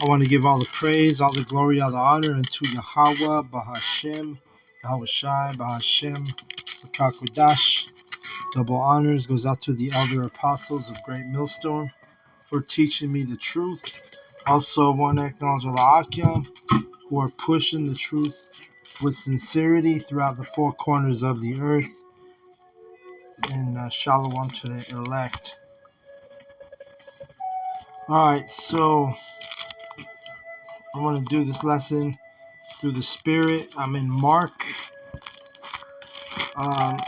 I want to give all the praise, all the glory, all the honor unto Yahweh, Bahashem, Yahweh Shai, Bahashem, Kakwadash. Double honors goes out to the elder apostles of Great Millstone for teaching me the truth. Also, I want to acknowledge all the Akyam who are pushing the truth with sincerity throughout the four corners of the earth. And shalom to the elect. Alright, so I want to do this lesson through the Spirit. I'm in Mark. Let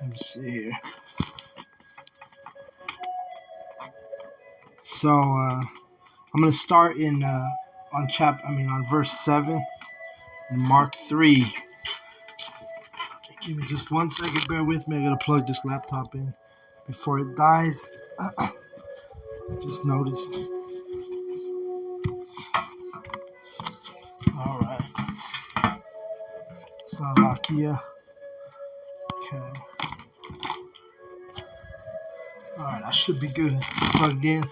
me see here. So I'm going to start in on verse 7 in Mark 3. Give me just 1 second. Bear with me. I got to plug this laptop in before it dies. Just noticed. All right. Slovakia. Okay. All right. I should be good. Plugged in.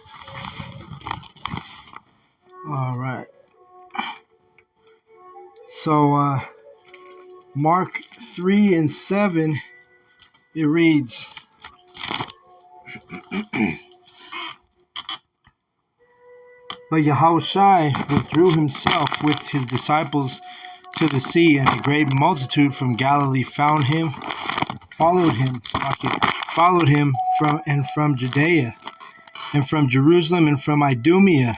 All right. So Mark 3 and 7, it reads, But Yahushua withdrew himself with his disciples to the sea, and a great multitude from Galilee followed him from Judea, and from Jerusalem, and from Idumea,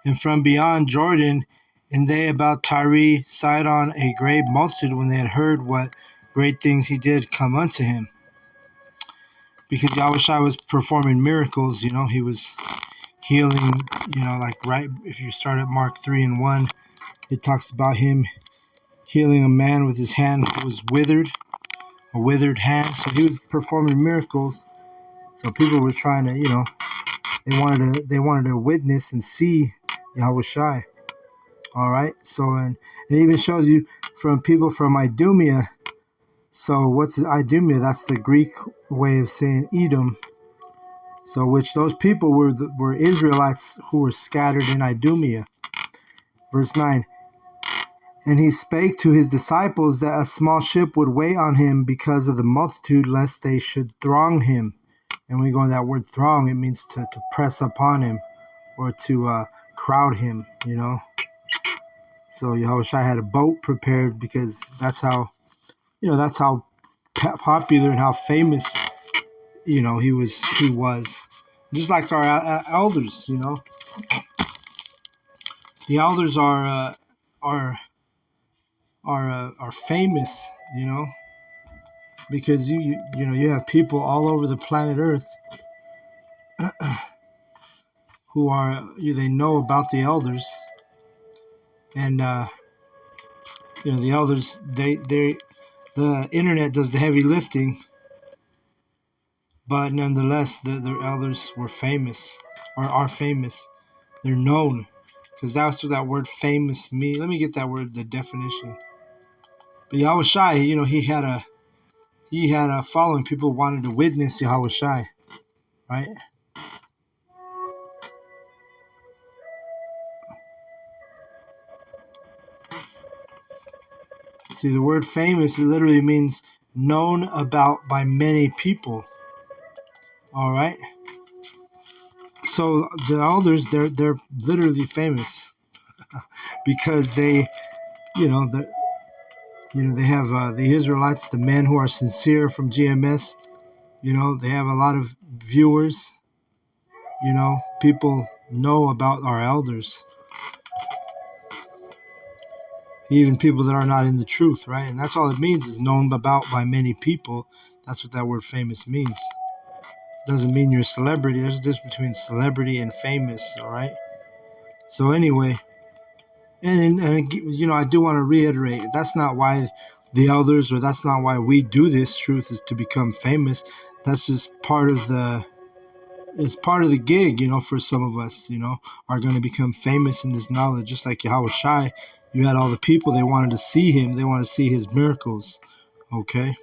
and from beyond Jordan, and they about Tyre, Sidon, a great multitude, when they had heard what great things he did, come unto him. Because Yahushua was performing miracles, he was healing, right, if you start at Mark 3 and 1, it talks about him healing a man with his hand that was withered, a withered hand. So he was performing miracles. So people were trying to, they wanted to witness and see Yahushua. All right. So, and it even shows you from people from Idumea. So what's Idumea? That's the Greek way of saying Edom. So which those people were Israelites who were scattered in Idumea. Verse 9. And he spake to his disciples that a small ship would wait on him because of the multitude, lest they should throng him. And when we go in that word throng, it means to press upon him or to crowd him, So Yahushua had a boat prepared because that's how popular and how famous, he was. Just like our elders, The elders are famous, because you have people all over the planet Earth who they know about the elders, and the elders the internet does the heavy lifting, but nonetheless the elders were famous or are famous. They're known because that's what that word famous means. Let me get that word, the definition. But Yahushua, he had a following. People wanted to witness Yahushua, right? See, the word famous, it literally means known about by many people. All right. So the elders, they're literally famous because they, they have the Israelites, the men who are sincere from GMS. They have a lot of viewers. People know about our elders. Even people that are not in the truth, right? And that's all it means, is known about by many people. That's what that word famous means. Doesn't mean you're a celebrity. There's a difference between celebrity and famous, all right? So anyway, and I do want to reiterate, that's not why the elders, or that's not why we do this truth, is to become famous. That's just it's part of the gig, for some of us, are going to become famous in this knowledge. Just like Yahushua, you had all the people, they wanted to see him. They wanted to see his miracles. Okay.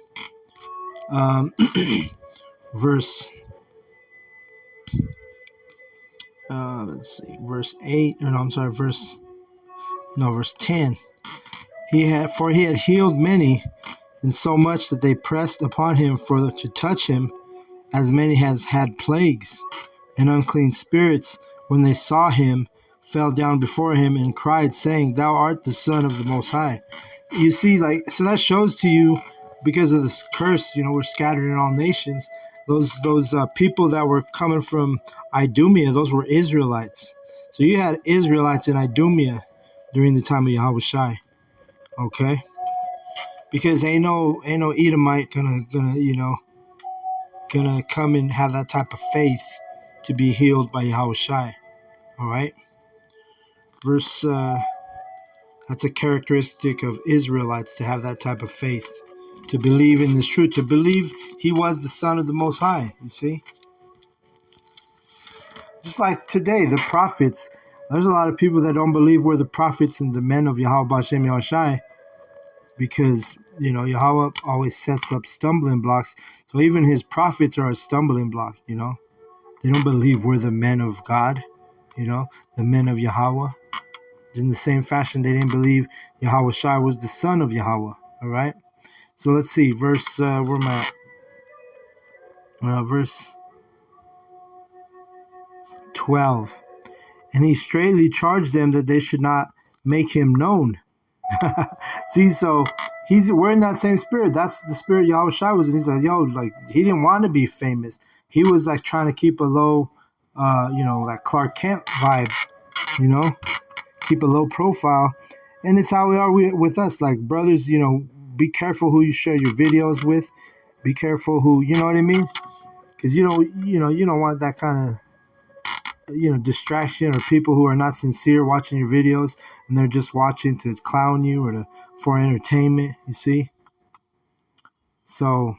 Verse let's see, verse 8, or no, I'm sorry, verse 10. He had healed many, and so much that they pressed upon him to touch him, as many as had plagues and unclean spirits, when they saw him, fell down before him and cried, saying, Thou art the Son of the Most High. You see, so that shows to you, because of this curse, we're scattered in all nations. Those people that were coming from Idumea, those were Israelites. So you had Israelites in Idumea during the time of Yahushua. Okay, because ain't no Edomite gonna come and have that type of faith to be healed by Yahushua. All right, verse. That's a characteristic of Israelites, to have that type of faith, to believe in this truth, to believe he was the Son of the Most High. You see, just like today, the prophets. There's a lot of people that don't believe we're the prophets and the men of Yahweh Bashem Yahushai, because Yahweh always sets up stumbling blocks. So even his prophets are a stumbling block. They don't believe we're the men of God, the men of Yahweh. In the same fashion, they didn't believe Yahweh Shai was the son of Yahweh. All right. So let's see, verse. Where am I at? Verse 12. And he straightly charged them that they should not make him known. See, so we're in that same spirit. That's the spirit Yahweh Shai was in. He's like, he didn't want to be famous. He was like trying to keep a low, like Clark Kent vibe, keep a low profile. And it's how we are with us. Like, brothers, be careful who you share your videos with. Be careful who, you know what I mean? Because you don't want that kind of distraction, or people who are not sincere watching your videos and they're just watching to clown you or for entertainment. You see? So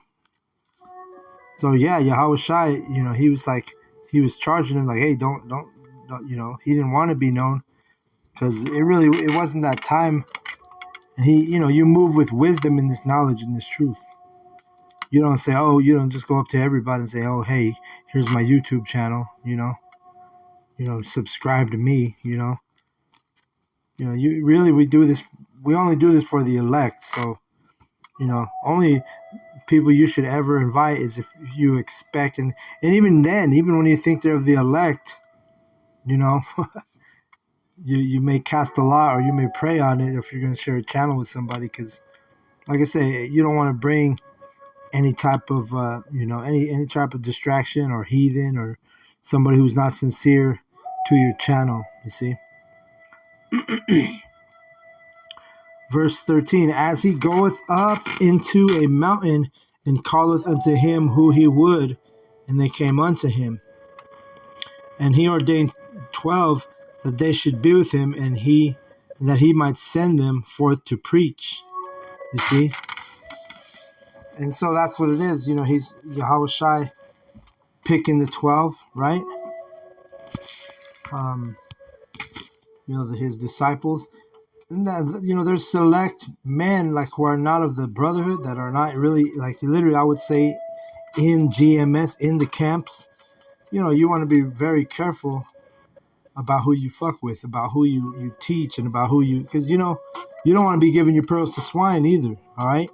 yeah, Yahweh Shai, he was charging him like, hey, don't, he didn't want to be known, because it wasn't that time. And you move with wisdom in this knowledge and this truth. You don't say, you don't just go up to everybody and say, oh, hey, here's my YouTube channel, subscribe to me, you we do this. We only do this for the elect. So, only people you should ever invite is if you expect, and even then, even when you think they're of the elect, you may cast a lot, or you may pray on it if you're going to share a channel with somebody, because, like I say, you don't want to bring any type of any type of distraction or heathen or somebody who's not sincere to your channel. You see. Verse 13, as he goeth up into a mountain and calleth unto him who he would, and they came unto him. And he ordained 12 that they should be with him, and that he might send them forth to preach. You see? And so that's what it is. He's Yahweh Shai picking the 12, right? His disciples. And that, there's select men who are not of the brotherhood, that are not really, literally, I would say, in GMS, in the camps. You want to be very careful about who you fuck with, about who you teach, and about who you, because you don't want to be giving your pearls to swine either. All right.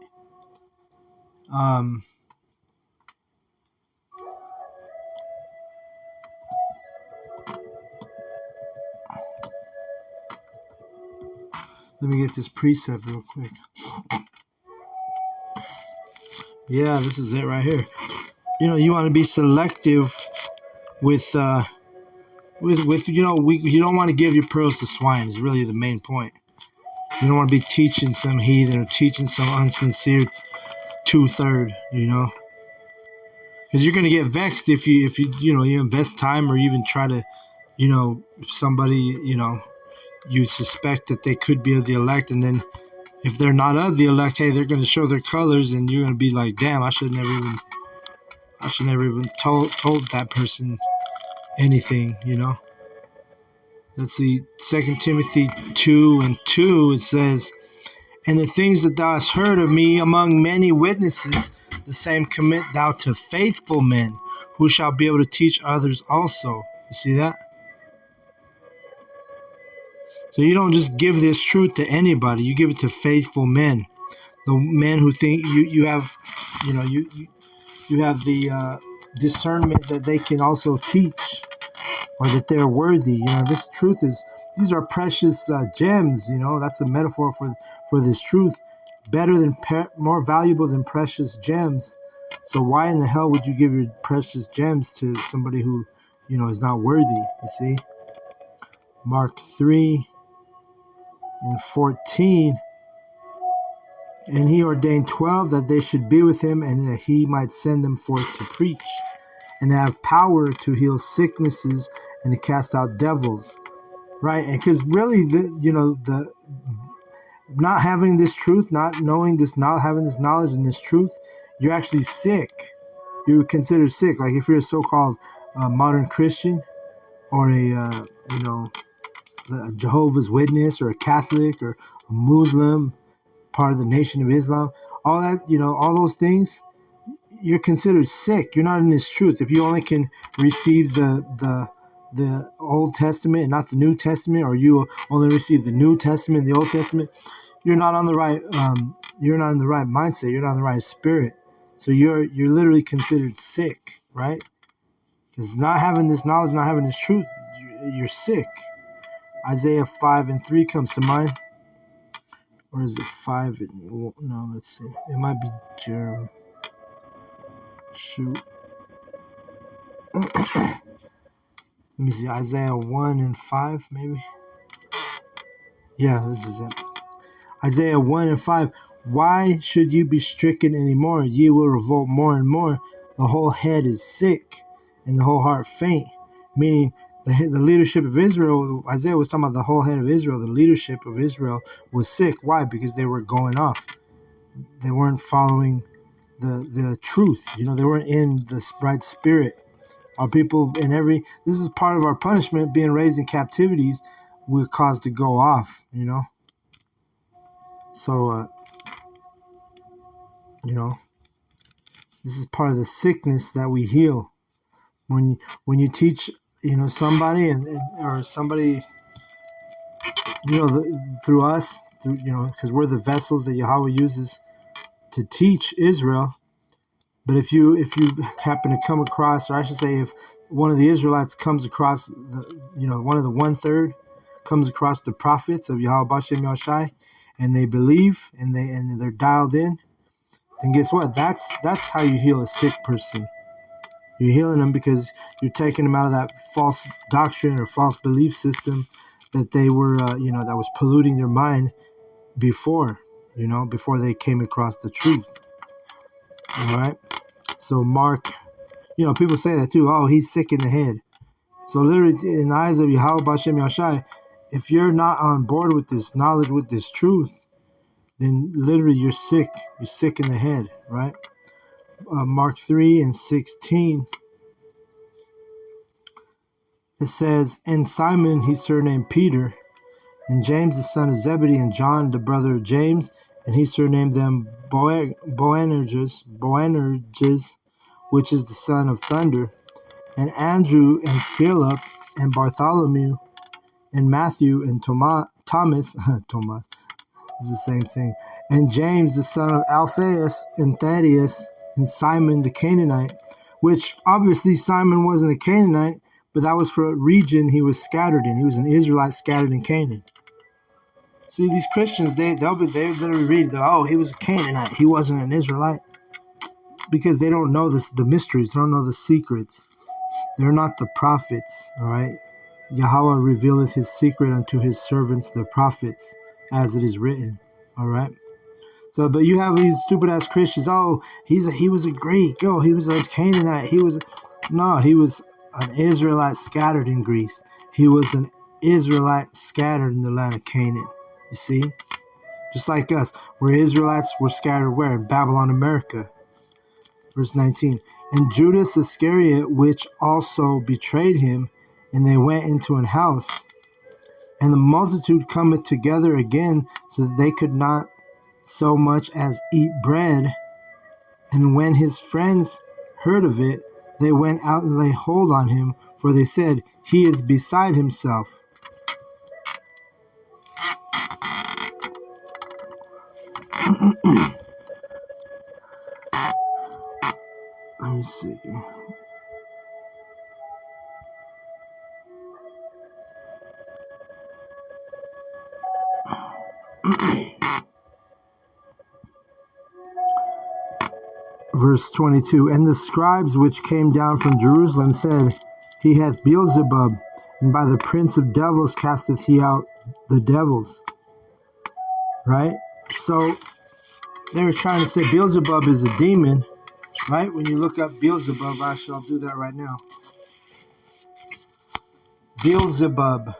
Let me get this precept real quick. Yeah, this is it right here. You want to be selective with you don't want to give your pearls to swine, is really the main point. You don't want to be teaching some heathen or teaching some unsincere two-third, because you're going to get vexed if you invest time, or even try to, if somebody, you suspect that they could be of the elect, and then if they're not of the elect, hey, they're going to show their colors, and you're going to be like, damn, I should never even told that person anything, Let's see, 2 Timothy 2:2, it says, and the things that thou hast heard of me among many witnesses, the same commit thou to faithful men, who shall be able to teach others also. You see that? So you don't just give this truth to anybody. You give it to faithful men, the men who think you have, you have the discernment that they can also teach, or that they're worthy. This truth these are precious gems. That's a metaphor for this truth. Better than more valuable than precious gems. So why in the hell would you give your precious gems to somebody who, is not worthy? You see, Mark 3:14. And he ordained 12 that they should be with him, and that he might send them forth to preach, and have power to heal sicknesses and to cast out devils. Right? And because really, the not having this truth, not knowing this, not having this knowledge and this truth, you're actually sick. You're considered sick. Like if you're a so-called modern Christian, or a Jehovah's Witness, or a Catholic, or a Muslim, part of the Nation of Islam, all that, all those things, you're considered sick. You're not in this truth. If you only can receive the Old Testament and not the New Testament, or you only receive the New Testament and the Old Testament, you're not on the right. You're not in the right mindset. You're not in the right spirit. So you're literally considered sick, right? Because not having this knowledge, not having this truth, you're sick. Isaiah 5:3 comes to mind. Or is it 5? No, let's see. It might be Jeremiah. Shoot. Let me see. Isaiah 1:5, maybe. Yeah, this is it. Isaiah 1:5. Why should you be stricken anymore? Ye will revolt more and more. The whole head is sick, and the whole heart faint. Meaning, the leadership of Israel, Isaiah was talking about the whole head of Israel. The leadership of Israel was sick. Why? Because they were going off. They weren't following the truth. They weren't in the right spirit. Our people this is part of our punishment. Being raised in captivities, we're caused to go off. So this is part of the sickness that we heal when you teach somebody, or somebody through us, because we're the vessels that Yahweh uses to teach Israel. But if you happen to come across, or I should say, if one of the Israelites comes across one of the 1/3 comes across the prophets of Yahweh Bashem Yahushai, and they believe, and they're dialed in, then guess what? That's how you heal a sick person. You're healing them because you're taking them out of that false doctrine or false belief system that they were, that was polluting their mind before they came across the truth. All right. So Mark, people say that too. Oh, he's sick in the head. So literally, in the eyes of Yahweh Bashem Yashai, if you're not on board with this knowledge, with this truth, then literally you're sick. You're sick in the head, right? Mark 3:16. It says, and Simon, he surnamed Peter, and James the son of Zebedee, and John the brother of James, and he surnamed them Boanerges, which is the son of thunder, and Andrew and Philip and Bartholomew and Matthew and Thomas Thomas is the same thing, and James the son of Alphaeus and Thaddeus and Simon the Canaanite, which obviously Simon wasn't a Canaanite, but that was for a region he was scattered in. He was an Israelite scattered in Canaan. See, these Christians, they literally read, oh, he was a Canaanite. He wasn't an Israelite. Because they don't know the mysteries. They don't know the secrets. They're not the prophets, all right? Yahweh revealeth his secret unto his servants, the prophets, as it is written, all right? So, but you have these stupid-ass Christians, oh, he was a Greek. Oh, he was a Canaanite. No, he was an Israelite scattered in Greece. He was an Israelite scattered in the land of Canaan. You see? Just like us. We're Israelites, were scattered where? In Babylon, America. Verse 19. And Judas Iscariot, which also betrayed him, and they went into an house. And the multitude cometh together again, so that they could not so much as eat bread. And when his friends heard of it, they went out and laid hold on him, for they said, he is beside himself. Let me see. Verse 22, and the scribes which came down from Jerusalem said, He hath Beelzebub, and by the prince of devils casteth he out the devils. Right? So they were trying to say Beelzebub is a demon, right? When you look up Beelzebub, actually I'll do that right now. Beelzebub.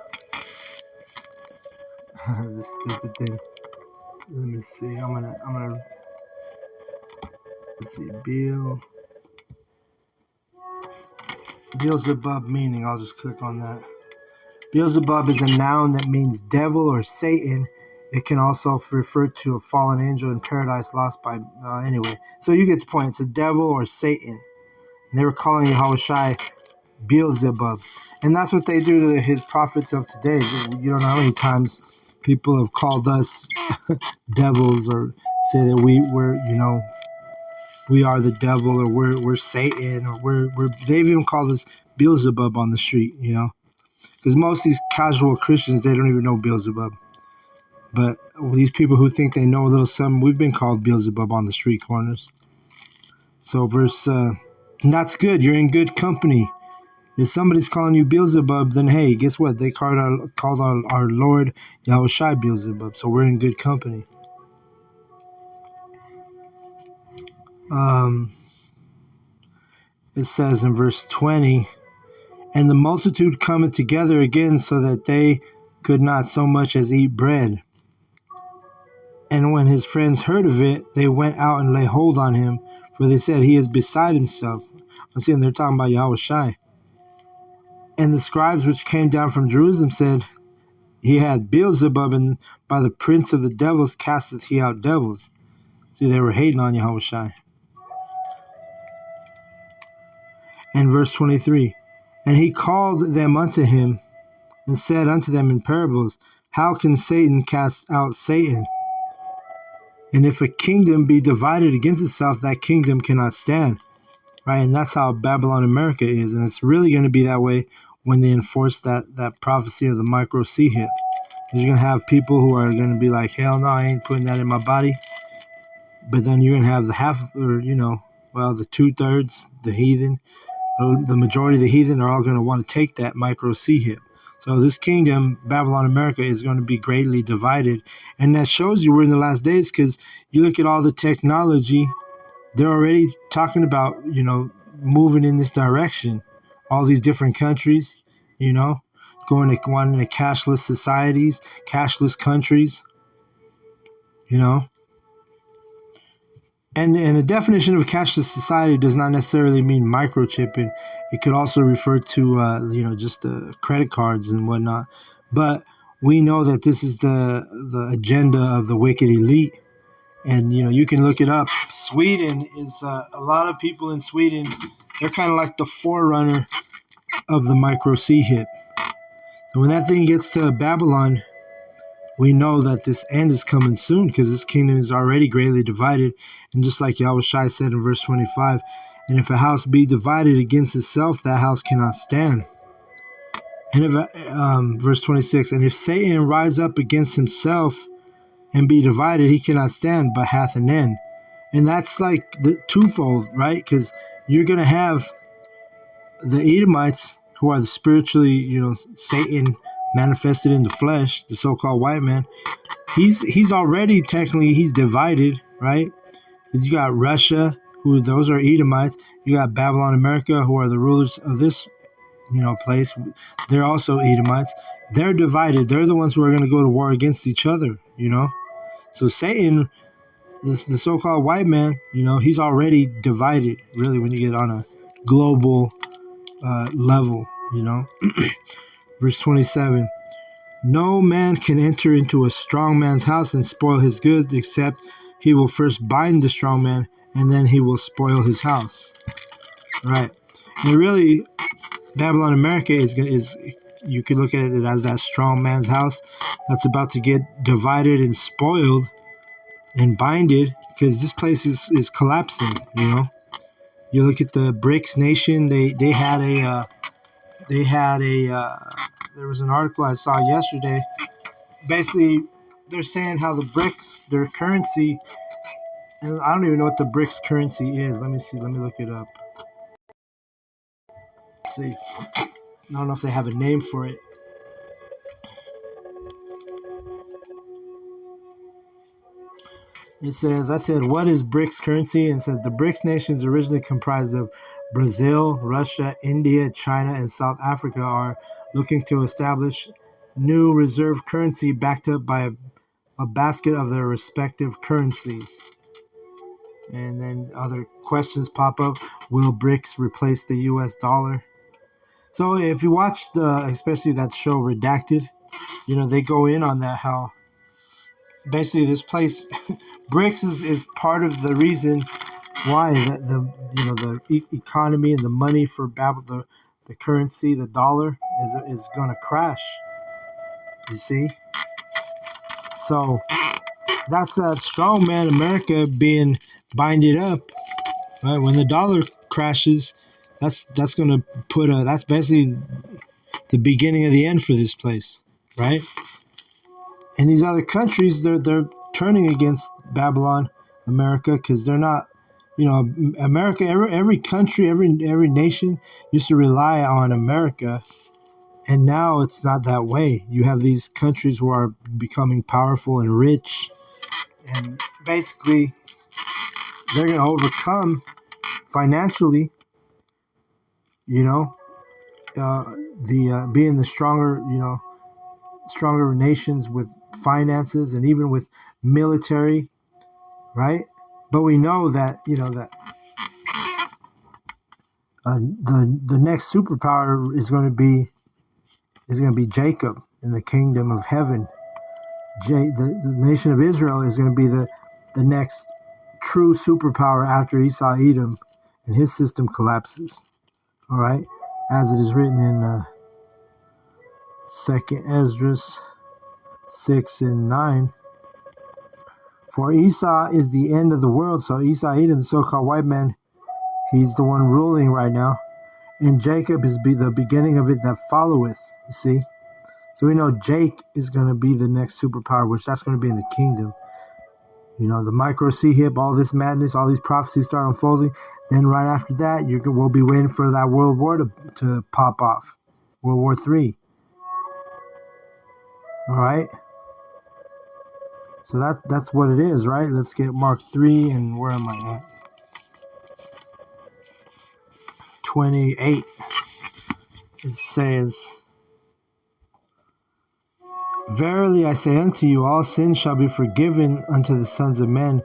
This stupid thing. Let me see. I'm gonna let's see. Beelzebub meaning. I'll just click on that. Beelzebub is a noun that means devil or Satan. It can also refer to a fallen angel in paradise lost by anyway. So you get the point. It's a devil or Satan. And they were calling Yahushai Beelzebub. And that's what they do to his prophets of today. You don't know how many times people have called us devils or say that we are the devil or we're Satan or they've even called us Beelzebub on the street, because most of these casual Christians, they don't even know Beelzebub. But these people who think they know a little something, we've been called Beelzebub on the street corners. So and that's good. You're in good company. If somebody's calling you Beelzebub, then hey, guess what? They called our Lord Yahushai Beelzebub. So we're in good company. It says in verse 20, and the multitude cometh together again so that they could not so much as eat bread. And when his friends heard of it, they went out and laid hold on him, for they said, he is beside himself. See, and they're talking about Yahushai. And the scribes which came down from Jerusalem said, he had Beelzebub, and by the prince of the devils casteth he out devils. See, they were hating on Yahushai. And verse 23, and he called them unto him, and said unto them in parables, how can Satan cast out Satan? And if a kingdom be divided against itself, that kingdom cannot stand. Right? And that's how Babylon America is. And it's really going to be that way when they enforce that prophecy of the micro C hip. Because you're going to have people who are going to be like, hell no, I ain't putting that in my body. But then you're going to have the half, or, the 2/3, the heathen. The majority of the heathen are all going to want to take that micro C hip. So this kingdom, Babylon America, is going to be greatly divided. And that shows you we're in the last days, because you look at all the technology, they're already talking about, moving in this direction. All these different countries, wanting to cashless societies, cashless countries, And the definition of a cashless society does not necessarily mean microchipping. It could also refer to, just credit cards and whatnot. But we know that this is the agenda of the wicked elite. And, you can look it up. Sweden is a lot of people in Sweden. They're kind of like the forerunner of the micro C hip. So when that thing gets to Babylon, we know that this end is coming soon, because this kingdom is already greatly divided. And just like Yahushai said in verse 25, and if a house be divided against itself, that house cannot stand. And if verse 26, and if Satan rise up against himself and be divided, he cannot stand, but hath an end. And that's like the twofold, right? Because you're going to have the Edomites, who are the spiritually, Satan manifested in the flesh, the so-called white man. He's already technically he's divided, right? Because you got Russia, who those are Edomites. You got Babylon America, who are the rulers of this, place. They're also Edomites. They're divided. They're the ones who are going to go to war against each other, So Satan, the so-called white man, he's already divided, really, when you get on a global level, Verse 27. No man can enter into a strong man's house and spoil his goods, except he will first bind the strong man, and then he will spoil his house. Right. And really, Babylon America is you could look at it as that strong man's house that's about to get divided and spoiled, and bind it, because this place is collapsing. You look at the BRICS nation. They had a there was an article I saw yesterday. Basically, they're saying how the BRICS, their currency, and I don't even know what the BRICS currency is. Let me see. Let me look it up. Let's see. I don't know if they have a name for it. It says, I said, what is BRICS currency? And it says the BRICS nations originally comprised of Brazil, Russia, India, China, and South Africa are looking to establish new reserve currency backed up by a basket of their respective currencies. And then other questions pop up. Will BRICS replace the US dollar? So if you watch especially that show Redacted, they go in on that, how basically this place, BRICS is part of the reason why the economy and the money for Babel, the currency, the dollar is going to crash. You see? So that's that strong man America being binded up. Right? When the dollar crashes, that's going to that's basically the beginning of the end for this place, right? And these other countries, they're turning against Babylon, America, because they're not, America. Every country, every nation used to rely on America, and now it's not that way. You have these countries who are becoming powerful and rich, and basically they're going to overcome financially. Being the stronger nations with finances and even with military, right? But we know that that the next superpower is going to be Jacob in the kingdom of heaven. The nation of Israel is going to be the next true superpower after Esau Edom and his system collapses. All right, as it is written in 2 Esdras 6 and 9. For Esau is the end of the world. So Esau Edom, the so-called white man, he's the one ruling right now. And Jacob is the beginning of it that followeth. You see? So we know Jake is going to be the next superpower, which that's going to be in the kingdom. The micro C-hip, all this madness, all these prophecies start unfolding. Then right after that, we'll be waiting for that world war to pop off. World War III. All right? So that's what it is, right? Let's get Mark 3, and where am I at? 28. It says, verily I say unto you, all sins shall be forgiven unto the sons of men,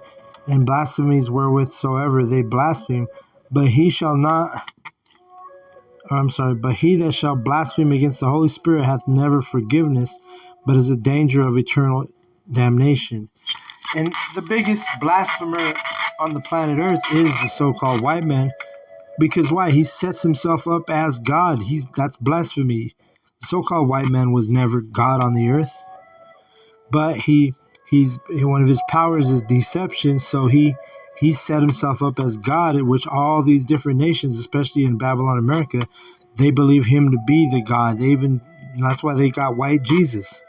and blasphemies wherewith soever they blaspheme. But he that shall blaspheme against the Holy Spirit hath never forgiveness, but is a danger of eternal damnation. And the biggest blasphemer on the planet Earth is the so-called white man. Because why? He sets himself up as God. That's blasphemy. The so-called white man was never God on the earth. But he's one of his powers is deception. So he set himself up as God, at which all these different nations, especially in Babylon, America, they believe him to be the God. That's why they got white Jesus,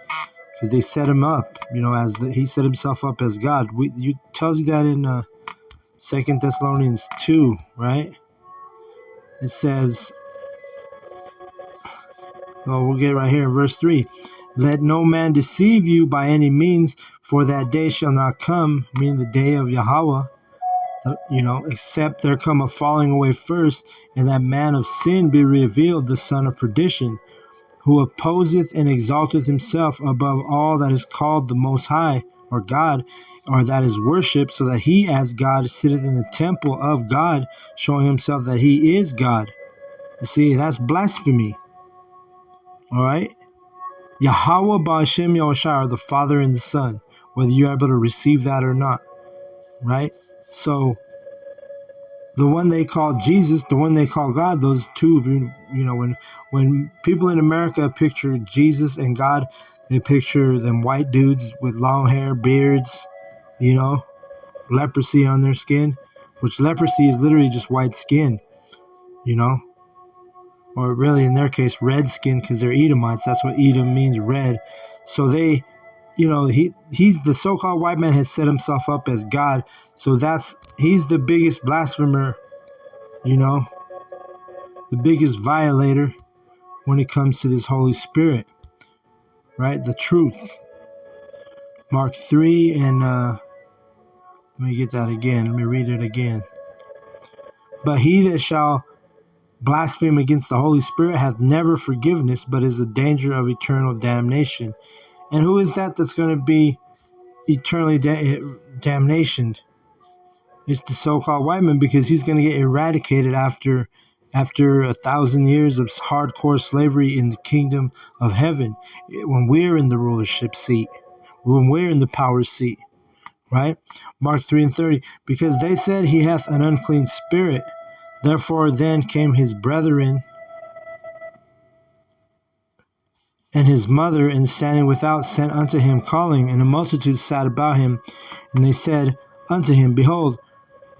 because they set him up, he set himself up as God. You tells you that in 2 Thessalonians 2, right? It says, we'll get right here in verse 3. Let no man deceive you by any means, for that day shall not come, meaning the day of Yahweh, except there come a falling away first, and that man of sin be revealed, the son of perdition, who opposeth and exalteth himself above all that is called the Most High, or God, or that is worshipped, so that he as God sitteth in the temple of God, showing himself that he is God. You see, that's blasphemy. All right? Yahweh Ba'Shem Yahushua are the Father and the Son, whether you're able to receive that or not. Right? So, the one they call Jesus, the one they call God, those two, when people in America picture Jesus and God, they picture them white dudes with long hair, beards, leprosy on their skin, which leprosy is literally just white skin, you know, or really in their case, red skin, because they're Edomites. That's what Edom means, red. So they, he's the so-called white man has set himself up as God. So he's the biggest blasphemer, the biggest violator when it comes to this Holy Spirit, right? The truth. Mark 3 and let me get that again. Let me read it again. But he that shall blaspheme against the Holy Spirit hath never forgiveness, but is in danger of eternal damnation. And who is that that's going to be eternally damnation? It's the so-called white man, because he's going to get eradicated after 1,000 years of hardcore slavery in the kingdom of heaven, when we're in the rulership seat, when we're in the power seat, right? Mark 3 and 30, because they said he hath an unclean spirit. Therefore then came his brethren and his mother, and standing without sent unto him, calling, and a multitude sat about him. And they said unto him, Behold,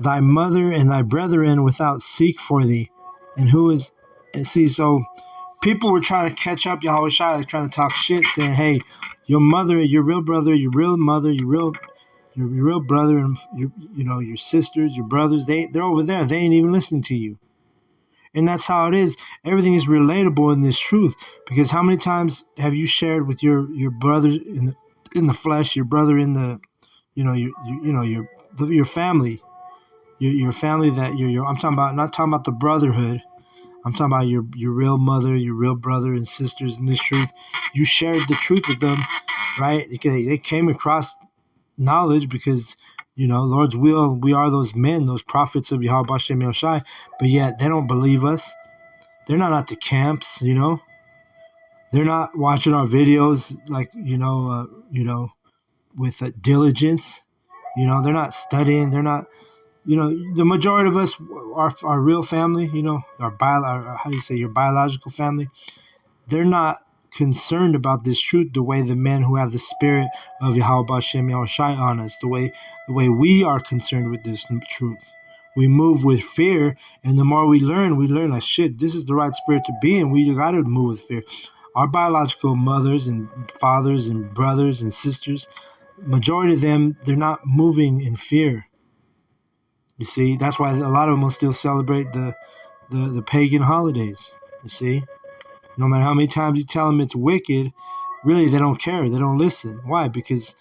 thy mother and thy brethren without seek for thee. And who is, see, so people were trying to catch up Yahushua, like trying to talk shit, saying, hey, your mother, your real brother, your real mother, your real brother, and your sisters, your brothers, they're over there. They ain't even listening to you. And that's how it is. Everything is relatable in this truth, because how many times have you shared with your brother in the flesh, your brother in the, your family, your family that I'm talking about, not talking about the brotherhood. I'm talking about your real mother, your real brother and sisters in this truth. You shared the truth with them, right? They came across knowledge because, Lord's will, we are those men, those prophets of Yahweh Bashem Yoshai, but yet they don't believe us. They're not at the camps, They're not watching our videos like, with diligence. They're not studying. They're not, the majority of us, our real family, our how do you say, your biological family, they're not concerned about this truth the way the men who have the spirit of Yahweh Bashem Yahushai on us, the way we are concerned with this truth. We move with fear, and the more we learn like, shit, this is the right spirit to be in. We got to move with fear. Our biological mothers and fathers and brothers and sisters, majority of them, they're not moving in fear. You see, that's why a lot of them will still celebrate the pagan holidays. You see, no matter how many times you tell them it's wicked, really they don't care. They don't listen. Why? Because,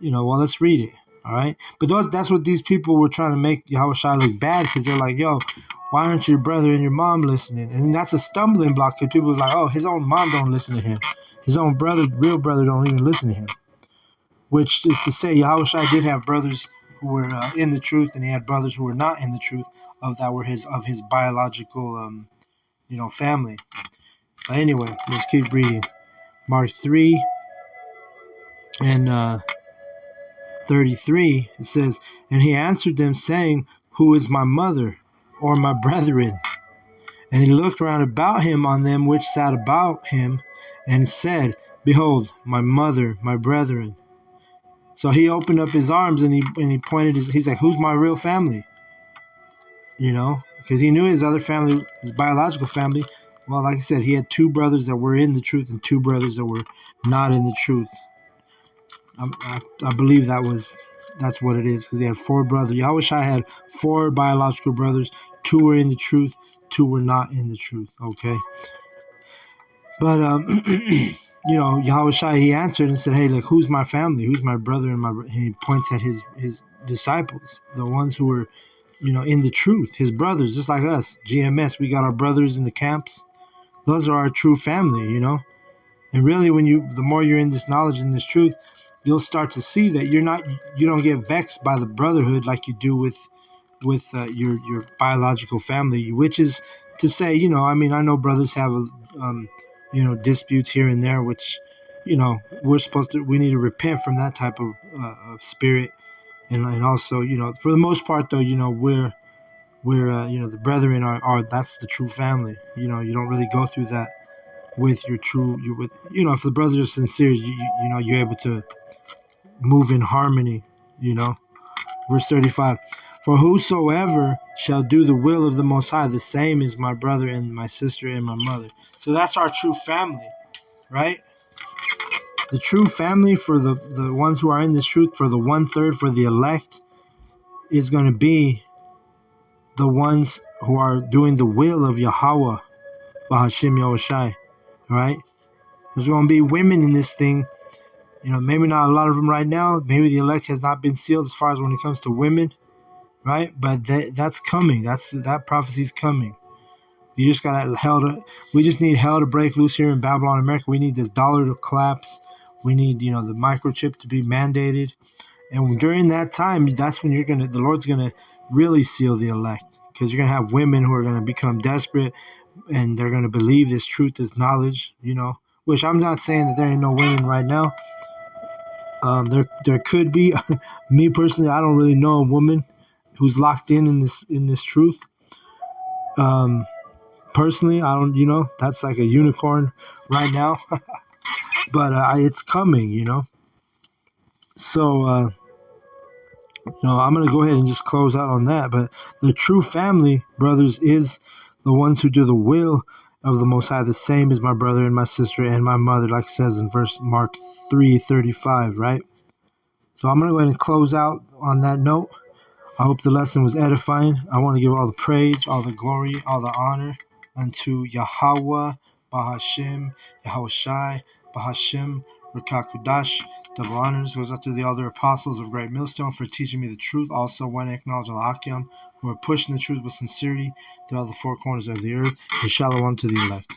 well, let's read it. All right. But that's what these people were trying to make Yahushua look bad, because they're like, yo, why aren't your brother and your mom listening? And that's a stumbling block, because people are like, oh, his own mom don't listen to him. His own brother, real brother, don't even listen to him. Which is to say, Yahushua did have brothers who were in the truth, and he had brothers who were not in the truth that were his biological, family. But anyway, let's keep reading. Mark 3 and 33, it says, And he answered them, saying, Who is my mother, or my brethren? And he looked round about him on them which sat about him, and said, Behold, my mother, my brethren. So he opened up his arms, and he pointed he's like, who's my real family? Because he knew his other family, his biological family. Well, like I said, he had two brothers that were in the truth and two brothers that were not in the truth. I believe that's what it is, because he had four brothers. Yahushua had four biological brothers. Two were in the truth, two were not in the truth. Okay. But Yahushua, he answered and said, hey, look, who's my family? Who's my brother and he points at his disciples, the ones who were, in the truth, his brothers, just like us, GMS, we got our brothers in the camps. Those are our true family, And really, the more you're in this knowledge and this truth, you'll start to see that you don't get vexed by the brotherhood like you do with your biological family, which is to say, I know brothers have disputes here and there, which, we need to repent from that type of spirit. And also, for the most part, though, we're the brethren are that's the true family. You don't really go through that with your if the brothers are sincere, you're able to move in harmony, Verse 35. For whosoever shall do the will of the Most High, the same is my brother and my sister and my mother. So that's our true family, right? The true family for the ones who are in this truth, for the 1/3, for the elect, is going to be the ones who are doing the will of Yahweh, Bahashim Yahushai, right? There's going to be women in this thing. Maybe not a lot of them right now. Maybe the elect has not been sealed as far as when it comes to women, right? But that's coming. That prophecy's coming. You just got we just need hell to break loose here in Babylon, America. We need this dollar to collapse. We need, the microchip to be mandated. And during that time, that's when the Lord's gonna really seal the elect, because you're gonna have women who are gonna become desperate, and they're gonna believe this truth, this knowledge. Which I'm not saying that there ain't no women right now. There could be. Me personally, I don't really know a woman who's locked in this truth. Personally, I don't. That's like a unicorn right now, but it's coming. So. I'm going to go ahead and just close out on that. But the true family, brothers, is the ones who do the will of the Most High, the same as my brother and my sister and my mother, like it says in Mark 3:35, right? So I'm going to go ahead and close out on that note. I hope the lesson was edifying. I want to give all the praise, all the glory, all the honor unto Yahweh, Bahashim, Yahushai, Bahashim, Rikakudash. Double honors goes out to the elder apostles of Great Millstone for teaching me the truth. Also, when I acknowledge Al-Hakim, who are pushing the truth with sincerity throughout the four corners of the earth. And shalom to the elect.